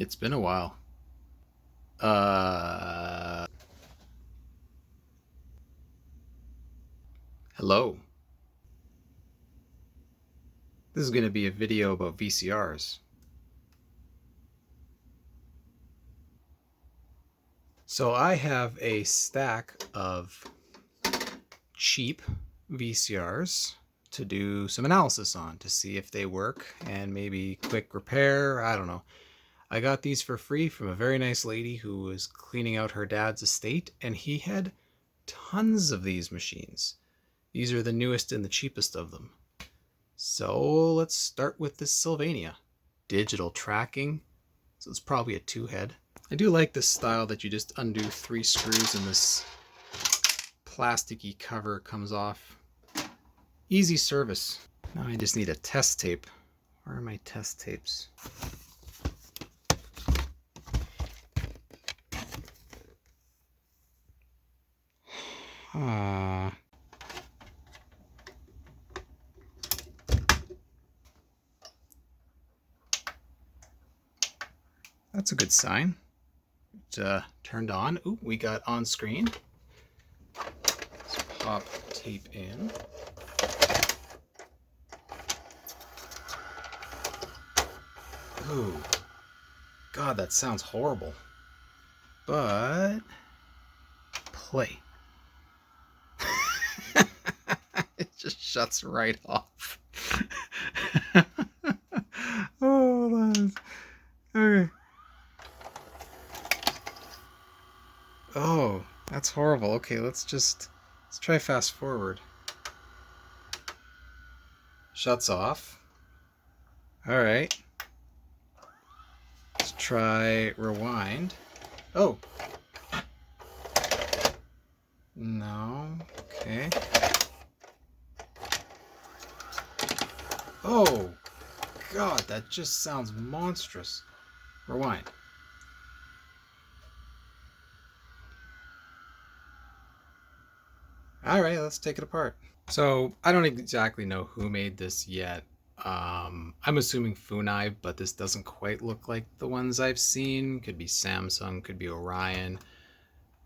It's been a while. Hello. This is going to be a video about VCRs. So I have a stack of cheap VCRs to do some analysis on to see if they work and maybe quick repair. I don't know. I got these for free from a very nice lady who was cleaning out her dad's estate, and he had tons of these machines. These are the newest and the cheapest of them. So let's start with this Sylvania. Digital tracking, so it's probably a 2-head. I do like this style that you just undo 3 screws and this plasticky cover comes off. Easy service. Now I just need a test tape. Where are my test tapes? That's a good sign. It turned on. Ooh, we got on screen. Let's pop tape in. Ooh, God, that sounds horrible. But play. It just shuts right off. Oh, that's okay. Oh, that's horrible. Okay, let's try fast forward. Shuts off. All right. Let's try rewind. Oh. No. Okay. Oh, God, that just sounds monstrous. Rewind. All right, let's take it apart. So I don't exactly know who made this yet. I'm assuming Funai, but this doesn't quite look like the ones I've seen. Could be Samsung, could be Orion,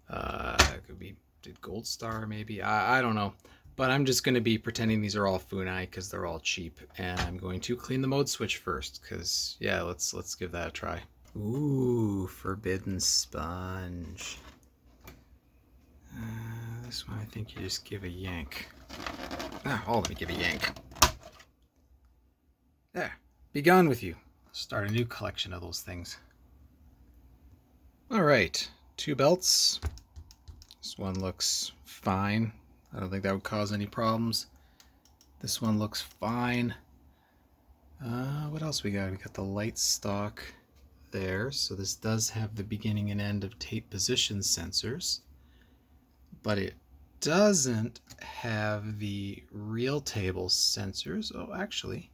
could be Gold Star maybe. I don't know. But I'm just going to be pretending these are all Funai because they're all cheap. And I'm going to clean the mode switch first because, yeah, let's give that a try. Ooh, forbidden sponge. This one I think you just give a yank. Let me give a yank. There. Be gone with you. Start a new collection of those things. Alright, 2 belts. This one looks fine. I don't think that would cause any problems. This one looks fine. What else we got? We got the light stock there. So this does have the beginning and end of tape position sensors. But it doesn't have the real table sensors. Oh, actually,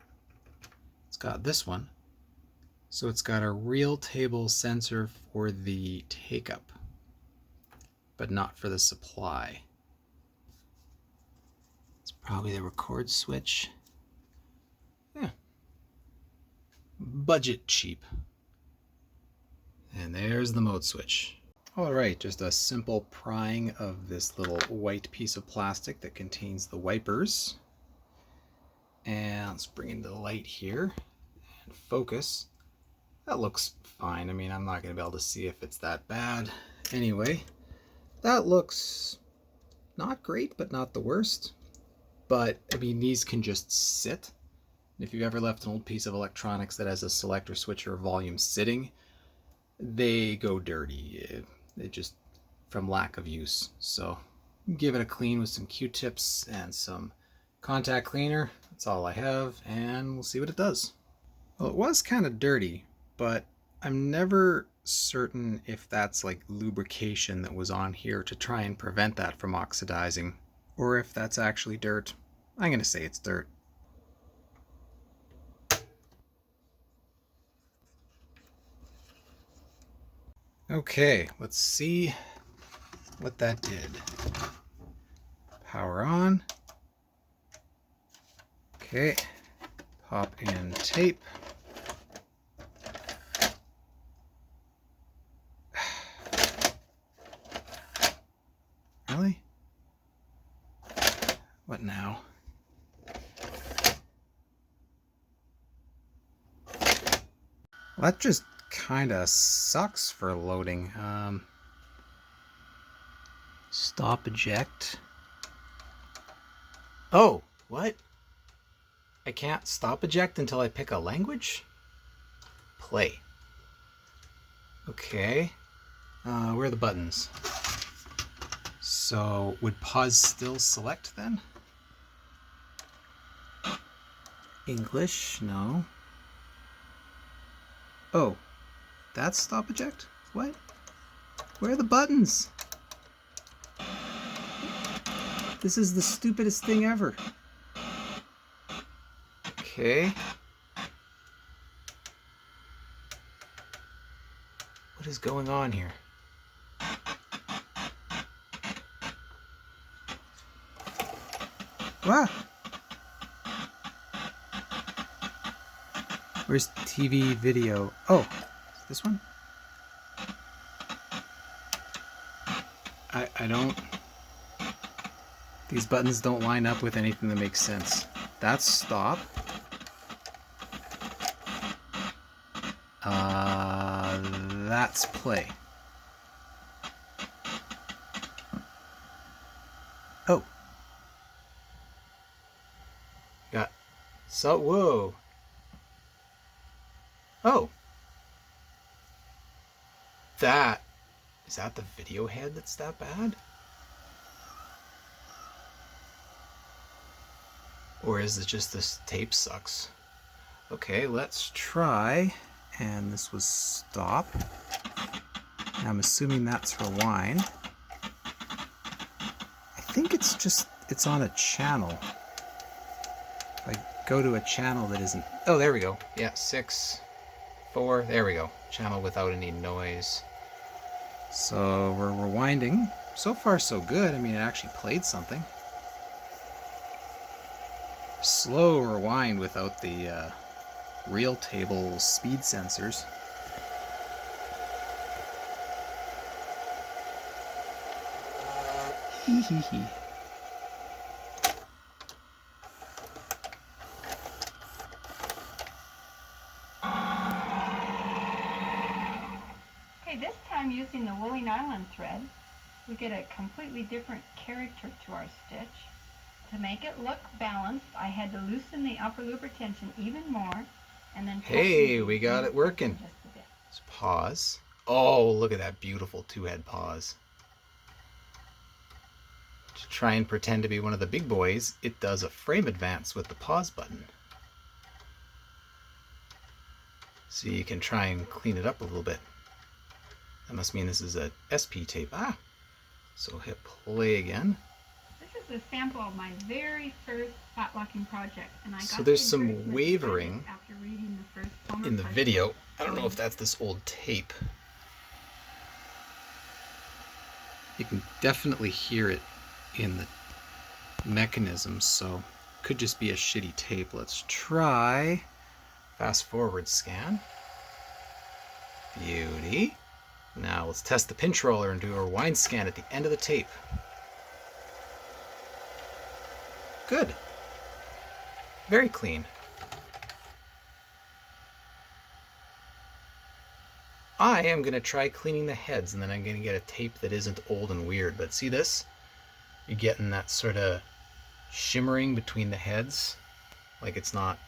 it's got this one. So it's got a real table sensor for the take-up, but not for the supply. It's probably the record switch. Yeah. Budget cheap. And there's the mode switch. Alright, just a simple prying of this little white piece of plastic that contains the wipers. And let's bring in the light here and focus. That looks fine. I mean, I'm not going to be able to see if it's that bad. Anyway, that looks not great, but not the worst. But, I mean, these can just sit. If you've ever left an old piece of electronics that has a selector, switch, or volume sitting, they go dirty. They just, from lack of use. So, give it a clean with some Q-tips and some contact cleaner. That's all I have, and we'll see what it does. Well, it was kind of dirty, but I'm never certain if that's like lubrication that was on here to try and prevent that from oxidizing, or if that's actually dirt. I'm gonna say it's dirt. Okay, let's see what that did. Power on. Okay, pop in tape. What now? Well, that just kind of sucks for loading. Stop eject. Oh, what? I can't stop eject until I pick a language? Play. Okay. Where are the buttons? So, would pause still select then? English? No. Oh, that's stop eject? What? Where are the buttons? This is the stupidest thing ever. Okay. What is going on here? Wow. Where's TV video? Oh, is this one? I don't... These buttons don't line up with anything that makes sense. That's stop. That's play. Oh. Got... So, whoa. Oh. That... Is that the video head that's that bad? Or is it just this tape sucks? Okay, let's try. And this was stop. I'm assuming that's rewind. I think it's just, it's on a channel. If I go to a channel that isn't... Oh, there we go. Yeah, 6, 4, there we go. Channel without any noise. So we're rewinding. So far so good. I mean, it actually played something. Slow rewind without the real table speed sensors. Hee hee hee. Okay, this time using the woolly nylon thread, we get a completely different character to our stitch. To make it look balanced, I had to loosen the upper loop retention even more, and then... Hey, we got it working. Just a bit. Let's pause. Oh, look at that beautiful two-head pause. To try and pretend to be one of the big boys, it does a frame advance with the pause button. So you can try and clean it up a little bit. That must mean this is a SP tape. Ah! So hit play again. This is a sample of my very first spot locking project, and I got So there's the some encouragement wavering after reading the first Palmer in the project. video. I don't know if that's this old tape. You can definitely hear it in the mechanism, so could just be a shitty tape. Let's try fast forward scan. Beauty. Now let's test the pinch roller and do a rewind scan at the end of the tape. Good. Very clean. I am going to try cleaning the heads, and then I'm going to get a tape that isn't old and weird. But see this? You're getting that sort of shimmering between the heads. Like it's not...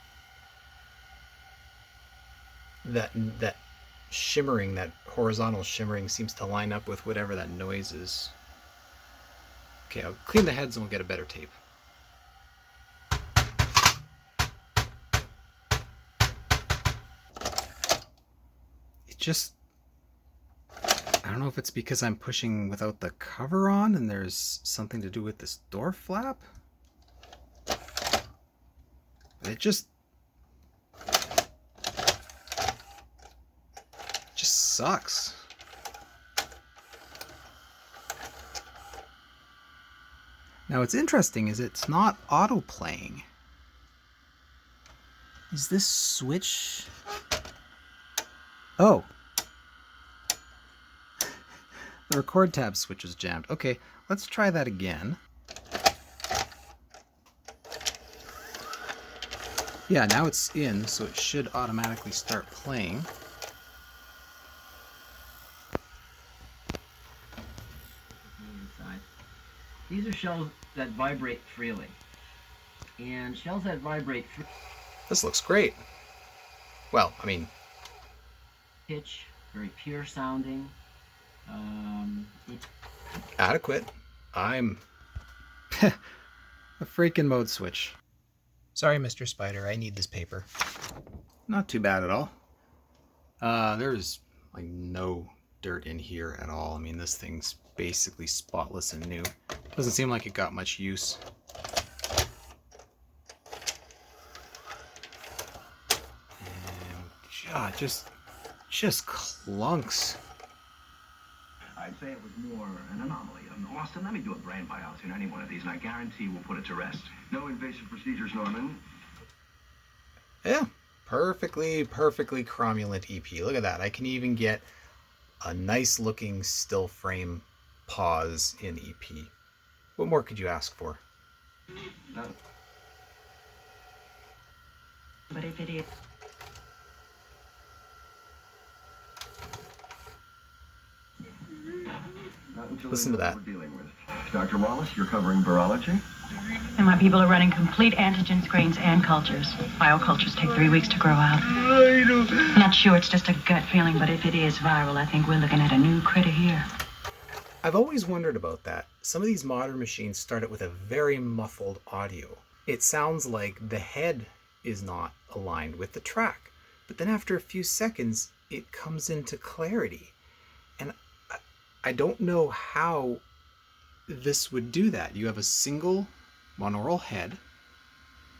That shimmering, that horizontal shimmering seems to line up with whatever that noise is. Okay, I'll clean the heads and we'll get a better tape. It just... I don't know if it's because I'm pushing without the cover on and there's something to do with this door flap. It just sucks. Now what's interesting is it's not auto playing. Is this switch... Oh. The record tab switch is jammed. Okay, let's try that again. Yeah, now it's in, so it should automatically start playing. These are shells that vibrate freely. And shells that vibrate freely. This looks great. Well, I mean... Pitch, very pure sounding. Adequate. I'm... a freaking mode switch. Sorry, Mr. Spider, I need this paper. Not too bad at all. There's like no dirt in here at all. I mean, this thing's basically spotless and new. Doesn't seem like it got much use. And just clunks. I'd say it was more an anomaly. Austin, let me do a brain biopsy on any one of these, and I guarantee we'll put it to rest. No invasive procedures, Norman. Yeah, perfectly cromulent EP. Look at that. I can even get a nice looking still frame pause in EP. What more could you ask for? No. But if it is... Listen to that. We're dealing with. Dr. Wallace, you're covering virology? And my people are running complete antigen screens and cultures. Biocultures take 3 weeks to grow out. I'm not sure, it's just a gut feeling, but if it is viral, I think we're looking at a new critter here. I've always wondered about that. Some of these modern machines start out with a very muffled audio. It sounds like the head is not aligned with the track. But then after a few seconds, it comes into clarity. And I don't know how this would do that. You have a single monaural head.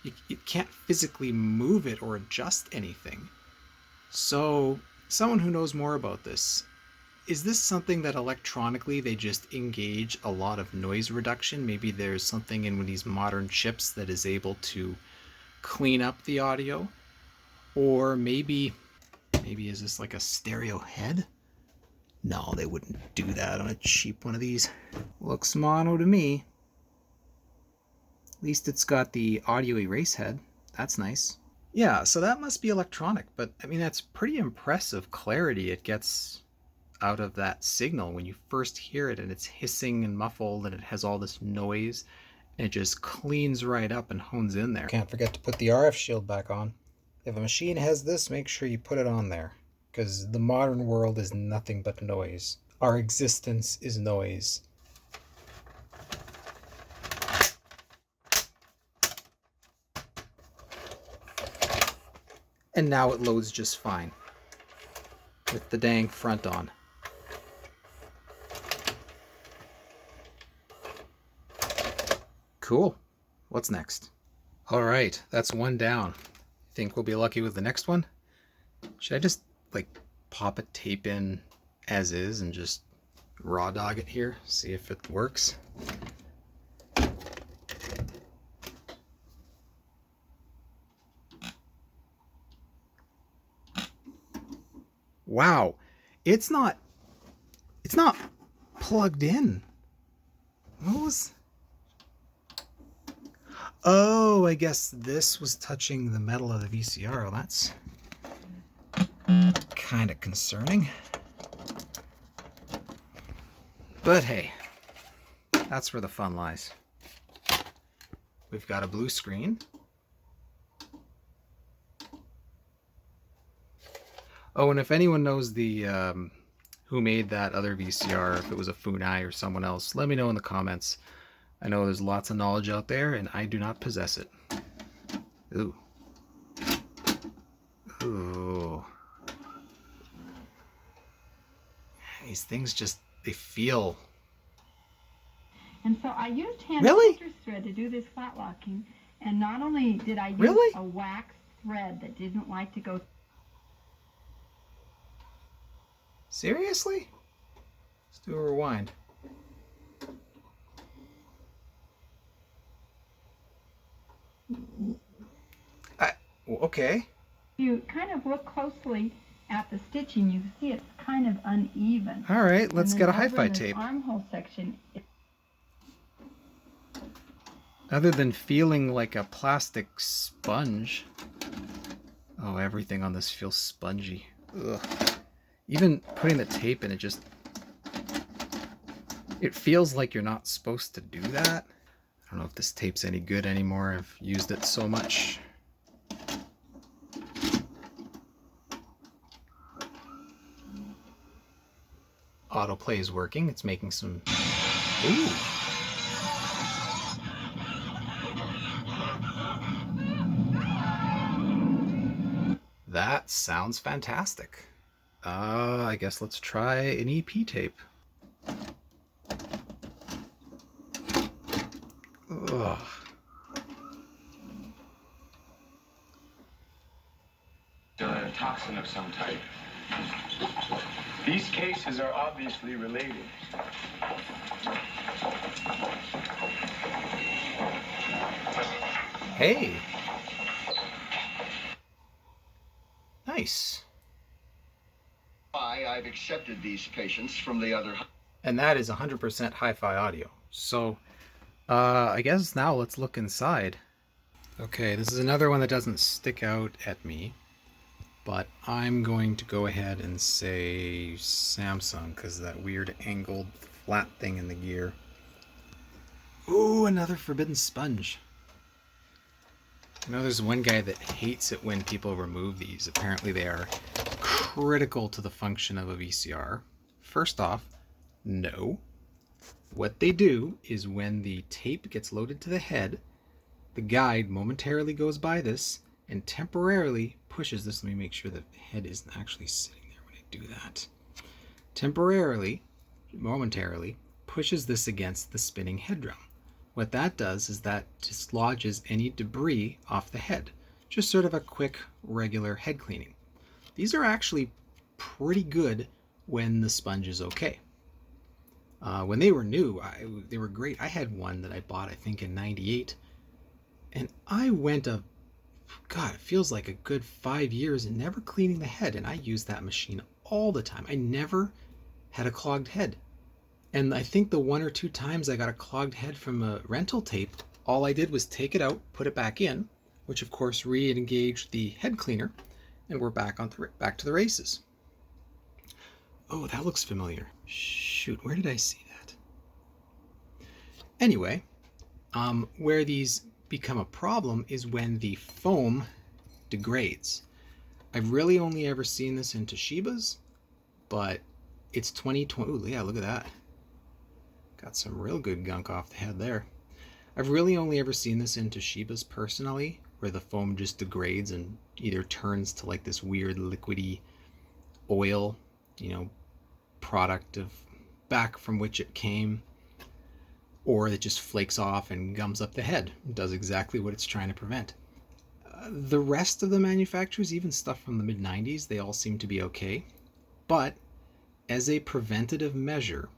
You can't physically move it or adjust anything. So, someone who knows more about this, is this something that electronically they just engage a lot of noise reduction? Maybe there's something in one of these modern chips that is able to clean up the audio? Or maybe is this like a stereo head? No, they wouldn't do that on a cheap one of these. Looks mono to me. At least it's got the audio erase head. That's nice. Yeah, so that must be electronic, but I mean, that's pretty impressive clarity it gets out of that signal when you first hear it, and it's hissing and muffled and it has all this noise, and it just cleans right up and hones in there. Can't forget to put the RF shield back on. If a machine has this, make sure you put it on there, because the modern world is nothing but noise. Our existence is noise. And now it loads just fine with the dang front on. Cool. What's next? All right, that's one down. Think we'll be lucky with the next one? Should I just like pop a tape in as is and just raw dog it here, see if it works? Wow, it's not plugged in. What was... Oh, I guess this was touching the metal of the VCR. Well, that's kind of concerning. But hey, that's where the fun lies. We've got a blue screen. Oh, and if anyone knows the who made that other VCR, if it was a Funai or someone else, let me know in the comments. I know there's lots of knowledge out there, and I do not possess it. Ooh. Ooh. These things just, they feel... And so I used hand Really? filter thread to do this flat locking, and not only did I use Really? a wax thread that didn't like to go... Seriously? Let's do a rewind. Okay. If you kind of look closely at the stitching, you see it's kind of uneven. All right, let's And get a then over HiFi in this tape. armhole section, Other than feeling like a plastic sponge. Oh, everything on this feels spongy. Ugh. Even putting the tape in, it feels like you're not supposed to do that. I don't know if this tape's any good anymore. I've used it so much. Autoplay is working. It's making some... Ooh! That sounds fantastic. I guess let's try an EP tape. Ugh. A toxin of some type. These cases are obviously related. Hey! Nice. I've accepted these patients from the other... And that is 100% hi-fi audio. So, I guess now let's look inside. Okay, this is another one that doesn't stick out at me. But I'm going to go ahead and say Samsung, because of that weird angled flat thing in the gear. Ooh, another forbidden sponge. I know there's one guy that hates it when people remove these. Apparently they are critical to the function of a VCR. First off, no. What they do is when the tape gets loaded to the head, the guide momentarily goes by this and temporarily pushes this. Let me make sure the head isn't actually sitting there when I do that. Temporarily, momentarily, pushes this against the spinning head drum. What that does is that dislodges any debris off the head. Just sort of a quick, regular head cleaning. These are actually pretty good when the sponge is okay. When they were new, they were great. I had one that I bought, I think, in '98. And I went God, it feels like a good 5 years and never cleaning the head. And I used that machine all the time. I never had a clogged head. And I think the 1 or 2 times I got a clogged head from a rental tape, all I did was take it out, put it back in, which of course re-engaged the head cleaner, and we're back to the races. Oh, that looks familiar. Shoot, where did I see that? Anyway, where these become a problem is when the foam degrades. I've really only ever seen this in Toshibas, but it's 2020. Ooh, yeah, look at that. Got some real good gunk off the head there. I've really only ever seen this in Toshibas personally, where the foam just degrades and either turns to like this weird liquidy oil, product of back from which it came, or it just flakes off and gums up the head. It does exactly what it's trying to prevent. The rest of the manufacturers, even stuff from the mid-90s, they all seem to be okay. But as a preventative measure,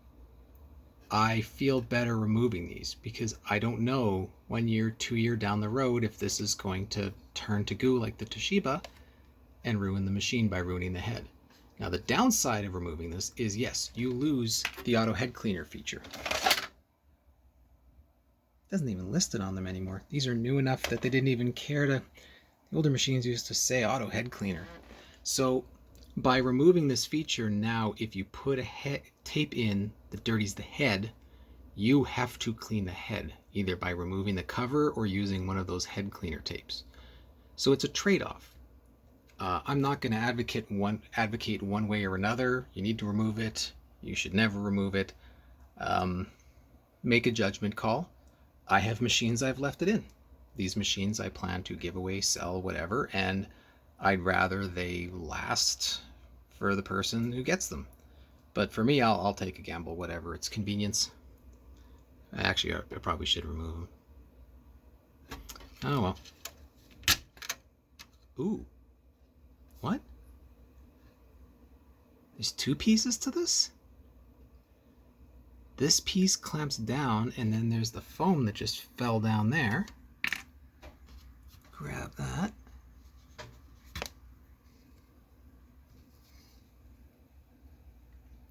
I feel better removing these because I don't know 1 year, 2 year down the road if this is going to turn to goo like the Toshiba and ruin the machine by ruining the head. Now the downside of removing this is, yes, you lose the auto head cleaner feature. It doesn't even list it on them anymore. These are new enough that they didn't even care to... The older machines used to say auto head cleaner. So by removing this feature now, if you put a tape in that dirties the head, you have to clean the head, either by removing the cover or using one of those head cleaner tapes. So it's a trade-off. I'm not going to advocate one way or another. You need to remove it. You should never remove it. Make a judgment call. I have machines I've left it in. These machines I plan to give away, sell, whatever, and I'd rather they last for the person who gets them. But for me, I'll take a gamble, whatever. It's convenience. Actually, I probably should remove them. Oh well. Ooh. What? There's 2 pieces to this? This piece clamps down, and then there's the foam that just fell down there. Grab that.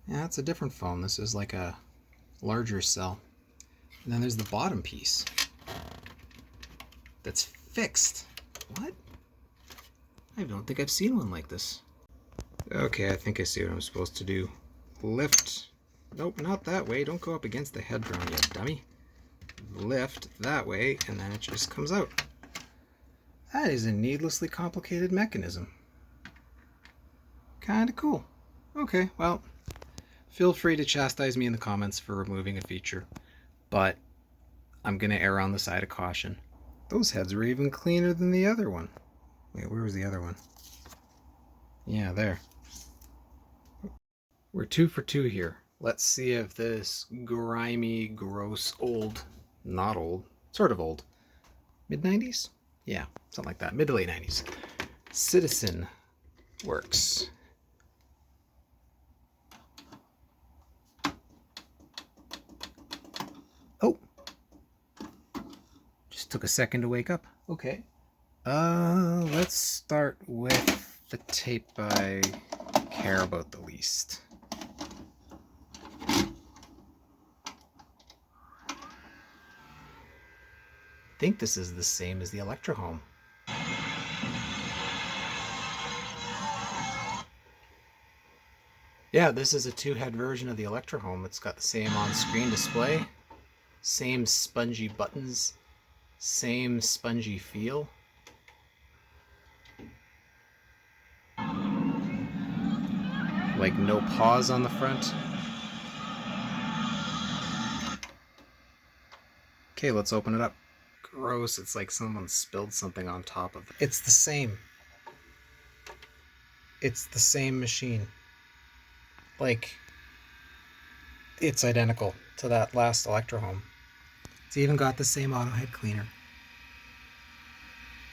Yeah, it's a different foam. This is like a larger cell. And then there's the bottom piece. that's fixed. What? I don't think I've seen one like this. Okay, I think I see what I'm supposed to do. Lift. Nope, not that way. Don't go up against the head drum, you dummy. Lift that way, and then it just comes out. That is a needlessly complicated mechanism. Kinda cool. Okay, well, feel free to chastise me in the comments for removing a feature, but I'm gonna err on the side of caution. Those heads were even cleaner than the other one. Wait, where was the other one? Yeah, there. We're 2 for 2 here. Let's see if this grimy, gross, old, not old, sort of old, mid-90s? Yeah, something like that, mid to late 90s. Citizen works. Oh! Just took a second to wake up. Okay. Let's start with the tape I care about the least. I think this is the same as the Electrohome. Yeah, this is a 2-head version of the Electrohome. It's got the same on-screen display, same spongy buttons, same spongy feel. Like no pause on the front. Okay, let's open it up. Gross, it's like someone spilled something on top of it. It's the same. It's the same machine. Like, it's identical to that last Electrohome. It's even got the same auto head cleaner.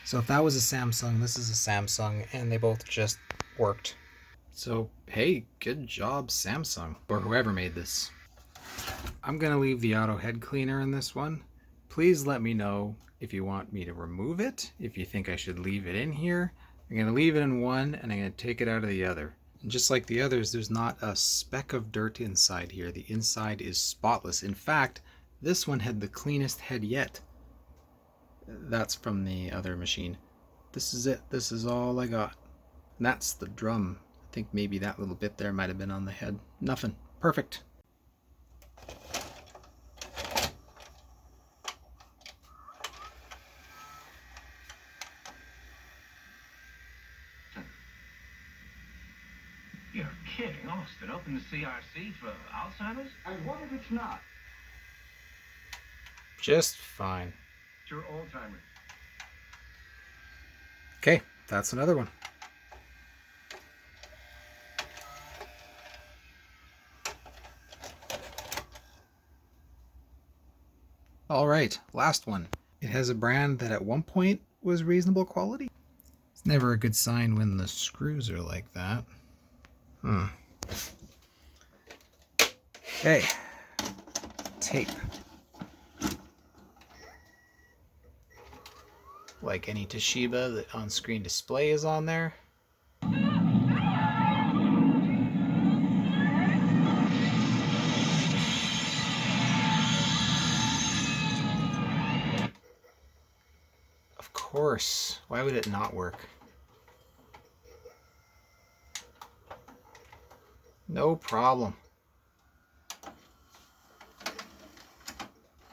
So if that was a Samsung, this is a Samsung, and they both just worked. So, hey, good job, Samsung, or whoever made this. I'm gonna leave the auto head cleaner in this one. Please let me know if you want me to remove it, if you think I should leave it in here. I'm gonna leave it in one, and I'm gonna take it out of the other. And just like the others, there's not a speck of dirt inside here. The inside is spotless. In fact, this one had the cleanest head yet. That's from the other machine. This is it. This is all I got. And that's the drum. I think maybe that little bit there might have been on the head. Nothing. Perfect. You're kidding, Austin. Open the CRC for Alzheimer's? And what if it's not? Just fine. It's your old-timer. Okay, that's another one. All right, last one. It has a brand that at one point was reasonable quality. It's never a good sign when the screws are like that. Okay, tape. Like any Toshiba, the on-screen display is on there. Of course, why would it not work? No problem.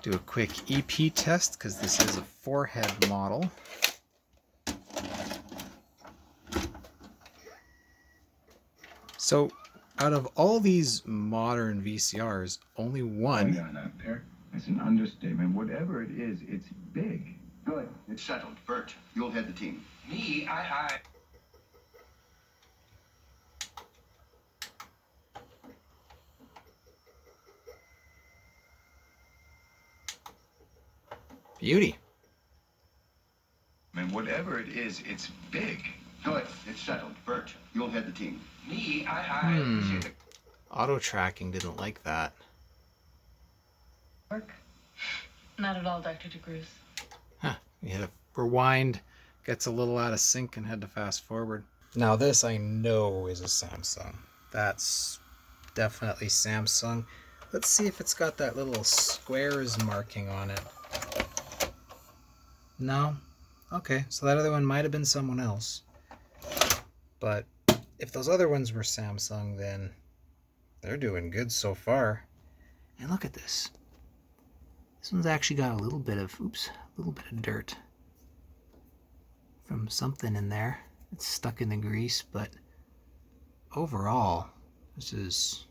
Do a quick EP test because this is a 4-head model. So, out of all these modern VCRs, only one. Hang on out there. That's an understatement. Whatever it is, it's big. Good. It's settled. Bert, you'll head the team. Me? I... Beauty. I mean, whatever it is, it's big. Good. It's settled. Bert, you'll head the team. Me? I... Auto tracking didn't like that. Work? Not at all, Dr. DeGruz. Huh. You hit a rewind, gets a little out of sync and had to fast forward. Now this I know is a Samsung. That's definitely Samsung. Let's see if it's got that little squares marking on it. No, Okay, so that other one might have been someone else. But if those other ones were Samsung, then they're doing good so far. And look at this. This one's actually got a little bit of, a little bit of dirt from something in there. It's stuck in the grease, but overall, this is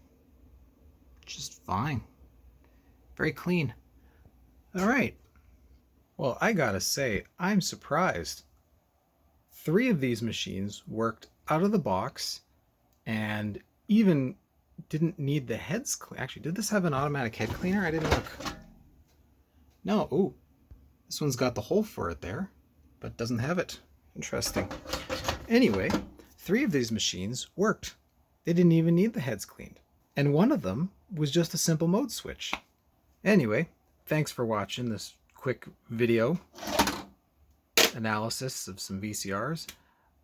just fine. Very clean. All right. Well, I gotta say, I'm surprised. 3 of these machines worked out of the box and even didn't need the heads clean. Actually, did this have an automatic head cleaner? I didn't look. No. Ooh, this one's got the hole for it there, but doesn't have it. Interesting. Anyway, 3 of these machines worked. They didn't even need the heads cleaned. And one of them was just a simple mode switch. Anyway, thanks for watching this quick video analysis of some VCRs.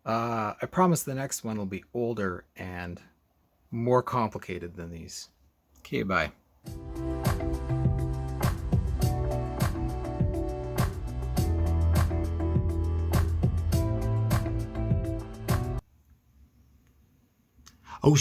I promise the next one will be older and more complicated than these. Okay, bye. Oh,